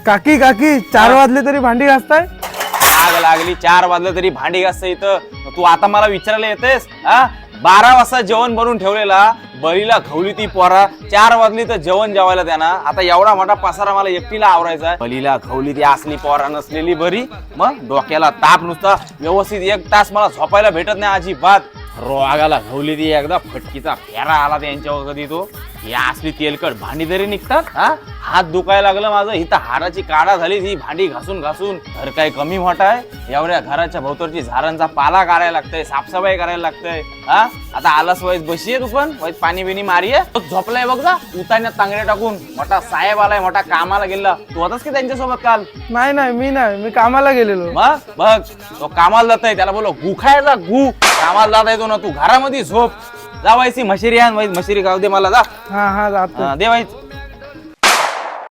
काकी काकी 4 वाजले तरी भांडी घासताय? आग लागली 4 वाजले तरी भांडी घासता इथं. तू आता मला विचारायला येतेस? 12 वाजता जेवण बनवून ठेवलेला, बळीला खवली ती पोरा. 4 वाजली तर जेवण जेवायला त्यांना. आता एवढा मोठा पसारा मला एकटीला आवरायचा. बळीला खवली ती असली पोरा नसलेली बरी. मग डोक्याला ताप नुसता. व्यवस्थित 1 तास मला झोपायला भेटत नाही अजिबात. रोगाला घवली ती एकदा फटकीचा फेरा आला त्यांच्यावर कधी तो. या असली तेलकट भांडी तरी निघतात. हात दुखायला लागलं माझं. इथं हाडाची काढा झाली ती भांडी घासून घासून. घर काय कमी मोठा आहे? एवढ्या घराच्या भोवतरची झाडांचा पाला काढायला लागतंय, साफसफाई करायला लागतंय. आता आलास वाईस बशी आहे तू पण वाईस पाणी बिनी मारिये. झोपलाय बघ जा उतारण्यात तांगड्या टाकून. मोठा साहेब आलाय, मोठा कामाला गेला. तू होतास की त्यांच्यासोबत काल? नाही मी कामाला गेलेलो. मग बघ तो कामाला जात आहे, त्याला बोलो गु खायचा गु. कामाला जात आहे तो ना, तू घरामध्ये झोप. जा वायसी म्हशिरी आण, म्हशिरी गाव दे मला. जा हा जातो. दे वाईस.